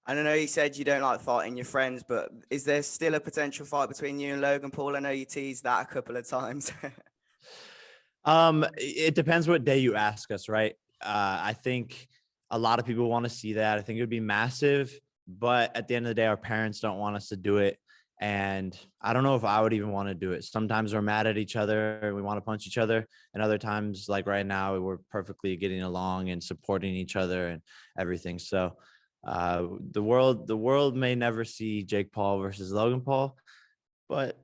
And I know you said you don't like fighting your friends, but is there still a potential fight between you and Logan Paul? I know you teased that a couple of times. It depends what day you ask us, right? I think a lot of people want to see that. I think it would be massive, but at the end of the day, our parents don't want us to do it. And I don't know if I would even want to do it. Sometimes we're mad at each other and we want to punch each other. And other times, like right now, we're perfectly getting along and supporting each other and everything. So the world may never see Jake Paul versus Logan Paul, but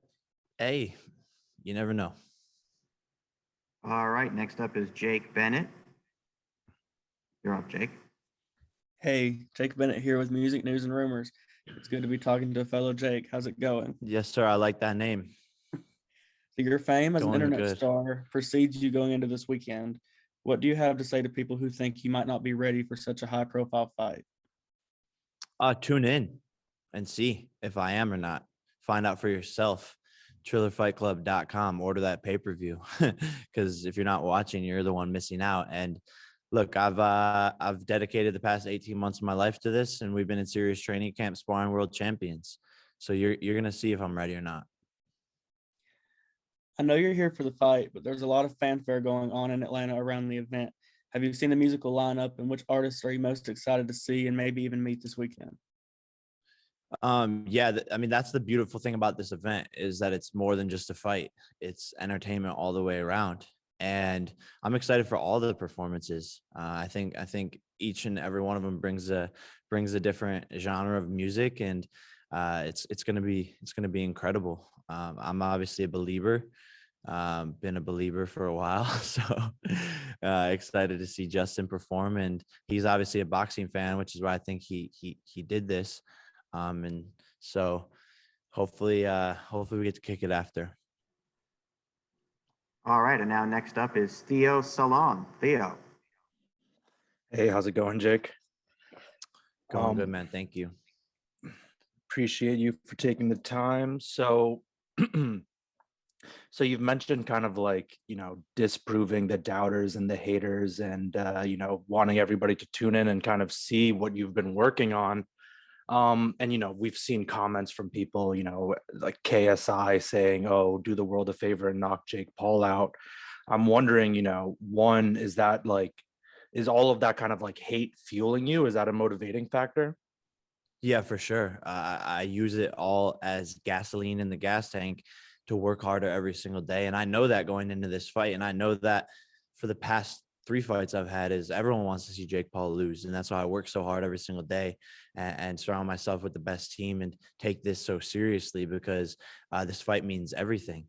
hey, you never know. All right, next up is Jake Bennett. You're up, Jake. Hey, Jake Bennett here with Music News and Rumors. It's good to be talking to a fellow Jake. How's it going? Yes, sir. I like that name. So your fame as an Going internet good. star precedes you going into this weekend. What do you have to say to people who think you might not be ready for such a high-profile fight? Tune in and see if I am or not. Find out for yourself. TrillerFightClub.com. Order that pay-per-view because if you're not watching, you're the one missing out. And look, I've dedicated the past 18 months of my life to this, and we've been in serious training camp, sparring world champions. So you're gonna see if I'm ready or not. I know you're here for the fight, but there's a lot of fanfare going on in Atlanta around the event. Have you seen the musical lineup, and which artists are you most excited to see and maybe even meet this weekend? Yeah, I mean, that's the beautiful thing about this event is that it's more than just a fight. It's entertainment all the way around. And I'm excited for all the performances. I think each and every one of them brings a different genre of music, and it's gonna be incredible. I'm obviously a believer, been a believer for a while, so excited to see Justin perform. And he's obviously a boxing fan, which is why I think he did this. And so hopefully we get to kick it after. All right, and now next up is Theo Salon. Theo. Hey, how's it going, Jake? Going good, man. Thank you. Appreciate you for taking the time. So so you've mentioned kind of like, disproving the doubters and the haters and wanting everybody to tune in and kind of see what you've been working on. And we've seen comments from people, like KSI saying, "Oh, do the world a favor and knock Jake Paul out." I'm wondering, one, is all of that kind of like hate fueling you? Is that a motivating factor? Yeah, for sure. I use it all as gasoline in the gas tank to work harder every single day. And I know that going into this fight. And I know that for the past 3 fights I've had is everyone wants to see Jake Paul lose. And that's why I work so hard every single day and surround myself with the best team and take this so seriously because this fight means everything.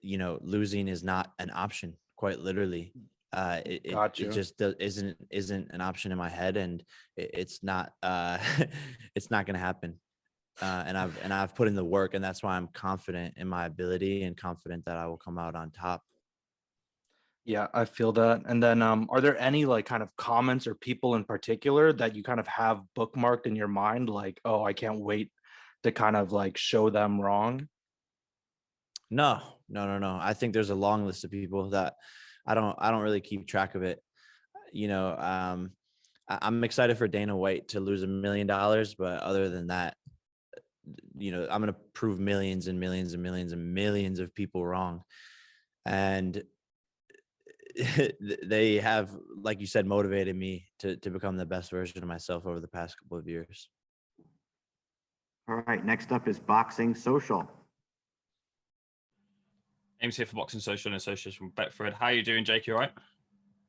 Losing is not an option, quite literally. It just isn't an option in my head, and it's not it's not gonna happen. And I've put in the work, and that's why I'm confident in my ability and confident that I will come out on top. Yeah, I feel that. And then are there any like kind of comments or people in particular that you kind of have bookmarked in your mind, like, oh, I can't wait to kind of like show them wrong? No. I think there's a long list of people that I don't really keep track of it. I'm excited for Dana White to lose $1 million, but other than that, I'm going to prove millions and millions and millions and millions of people wrong. And they have, like you said, motivated me to become the best version of myself over the past couple of years. All right, next up is Boxing Social. James here for Boxing Social and Association with Betfred. How are you doing, Jake? You all right?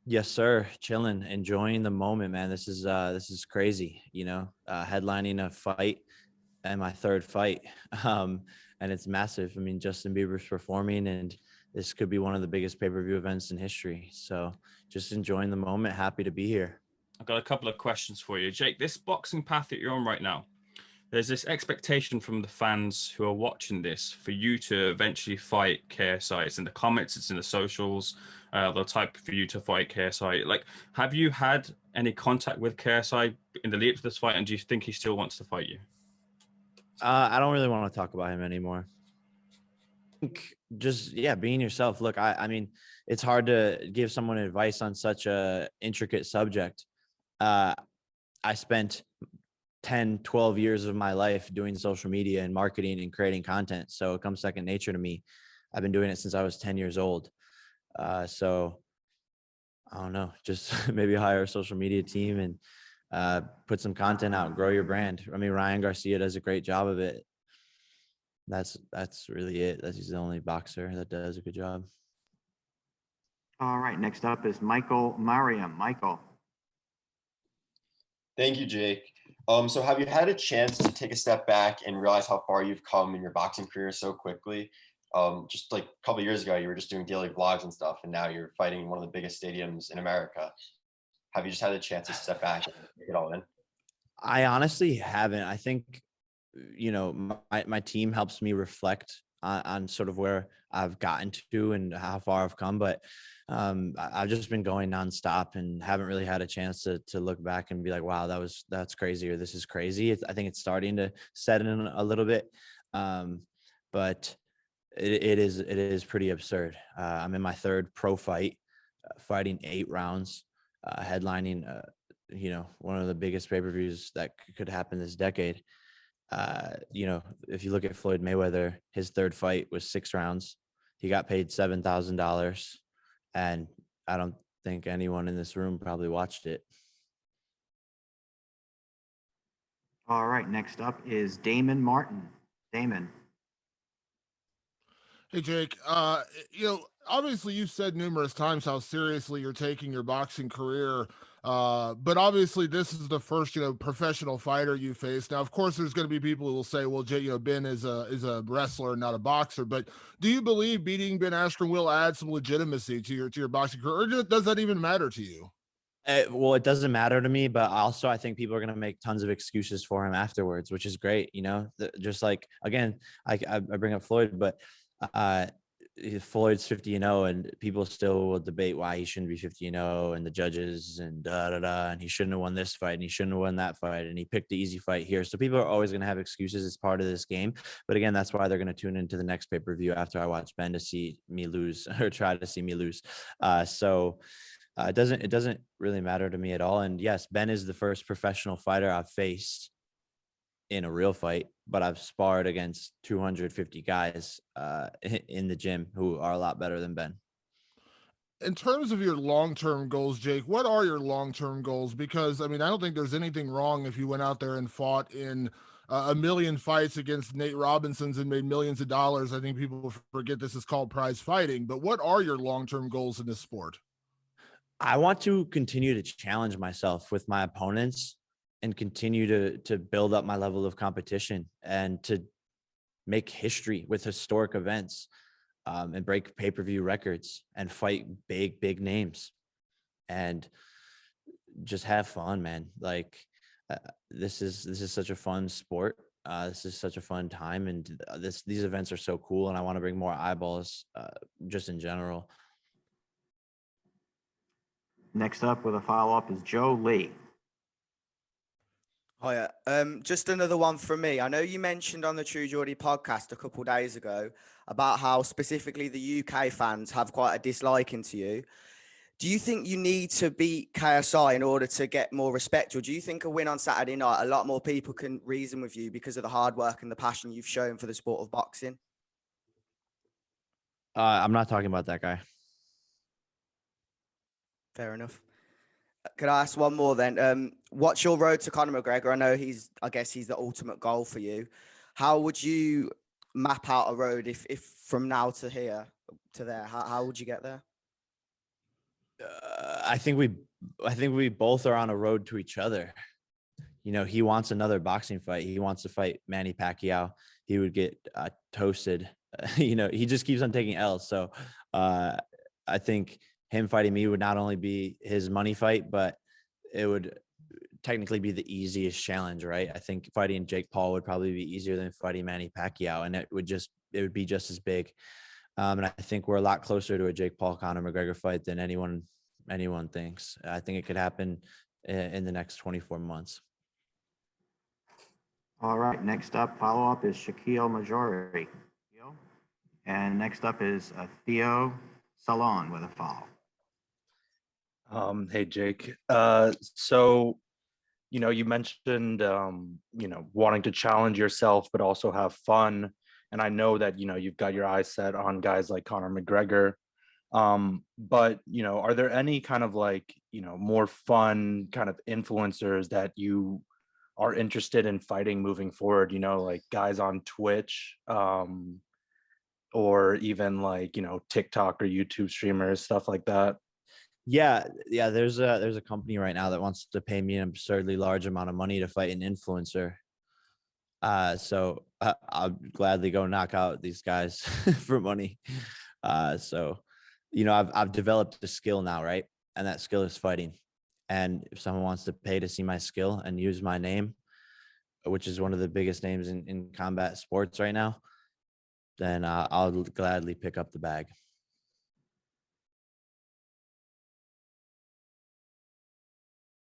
Yes, sir. Chilling, enjoying the moment, man. This is crazy. Headlining a fight and my 3rd fight, and it's massive. I mean, Justin Bieber's performing, and this could be one of the biggest pay-per-view events in history. So, just enjoying the moment. Happy to be here. I've got a couple of questions for you, Jake. This boxing path that you're on right now, there's this expectation from the fans who are watching this for you to eventually fight KSI. It's in the comments, it's in the socials. They'll type for you to fight KSI. Like, have you had any contact with KSI in the lead up to this fight, and do you think he still wants to fight you? I don't really want to talk about him anymore. I think just being yourself. Look, I mean, it's hard to give someone advice on such a intricate subject. I spent 10, 12 years of my life doing social media and marketing and creating content. So it comes second nature to me. I've been doing it since I was 10 years old. So I don't know, just maybe hire a social media team and put some content out, grow your brand. I mean, Ryan Garcia does a great job of it. That's really it. He's the only boxer that does a good job. All right, next up is Michael Mariam. Michael. Thank you, Jake. So have you had a chance to take a step back and realize how far you've come in your boxing career so quickly? Just like a couple of years ago, you were just doing daily vlogs and stuff, and now you're fighting in one of the biggest stadiums in America. Have you just had a chance to step back and take it all in? I honestly haven't. I think, my team helps me reflect on sort of where I've gotten to and how far I've come, but I've just been going nonstop and haven't really had a chance to look back and be like, wow, that's crazy, or this is crazy. I think it's starting to set in a little bit. But it is pretty absurd. I'm in my third pro fight, fighting 8 rounds, headlining, one of the biggest pay-per-views that could happen this decade. If you look at Floyd Mayweather, his third fight was 6 rounds. He got paid $7,000, and I don't think anyone in this room probably watched it. All right, next up is Damon Martin. Damon. Hey, Jake. Obviously you've said numerous times how seriously you're taking your boxing career. But obviously this is the first, professional fighter you face. Now, of course, there's going to be people who will say, well, Ben is a wrestler, not a boxer. But do you believe beating Ben Askren will add some legitimacy to your boxing career, or does that even matter to you? Well, it doesn't matter to me, but also I think people are going to make tons of excuses for him afterwards, which is great. Just like, again, I bring up Floyd, but Floyd's 50-0, and people still will debate why he shouldn't be 50-0, and the judges and and he shouldn't have won this fight and he shouldn't have won that fight and he picked the easy fight here. So people are always going to have excuses. It's part of this game. But again, that's why they're going to tune into the next pay-per-view after I watch Ben to see me lose or try to see me lose. It doesn't really matter to me at all. And yes, Ben is the first professional fighter I've faced in a real fight, but I've sparred against 250 guys in the gym who are a lot better than Ben. In terms of your long-term goals, Jake, what are your long-term goals? Because, I don't think there's anything wrong if you went out there and fought in a million fights against Nate Robinsons and made millions of dollars. I think people forget this is called prize fighting. But what are your long-term goals in this sport? I want to continue to challenge myself with my opponents and continue to build up my level of competition and to make history with historic events, and break pay-per-view records and fight big names and just have fun, man. Like, this is such a fun sport. This is such a fun time, and these events are so cool, and I want to bring more eyeballs, just in general. Next up with a follow-up is Joe Lee. Hiya. Just another one from me. I know you mentioned on the True Geordie podcast a couple of days ago about how specifically the UK fans have quite a disliking to you. Do you think you need to beat KSI in order to get more respect, or do you think a win on Saturday night, a lot more people can reason with you because of the hard work and the passion you've shown for the sport of boxing? I'm not talking about that guy. Fair enough. Could I ask one more then? What's your road to Conor McGregor? I know I guess he's the ultimate goal for you. How would you map out a road if from now to here to there? How would you get there? I think we both are on a road to each other. He wants another boxing fight. He wants to fight Manny Pacquiao. He would get toasted. He just keeps on taking L's. So I think him fighting me would not only be his money fight, but it would technically be the easiest challenge, right? I think fighting Jake Paul would probably be easier than fighting Manny Pacquiao, and it would be just as big. And I think we're a lot closer to a Jake Paul Conor McGregor fight than anyone thinks. I think it could happen in the next 24 months. All right, next up, follow-up is Shaquille Majori. And next up is Theo Salon with a follow. Hey, Jake. So you know, you mentioned, you know, wanting to challenge yourself, but also have fun. And I know that, you know, you've got your eyes set on guys like Conor McGregor. But, you know, are there any kind of like, you know, more fun kind of influencers that you are interested in fighting moving forward, you know, like guys on Twitch, or even like, you know, TikTok or YouTube streamers, stuff like that? Yeah, yeah. There's a company right now that wants to pay me an absurdly large amount of money to fight an influencer. So I'll gladly go knock out these guys for money. So, you know, I've developed a skill now, right? And that skill is fighting. And if someone wants to pay to see my skill and use my name, which is one of the biggest names in combat sports right now, then I'll gladly pick up the bag.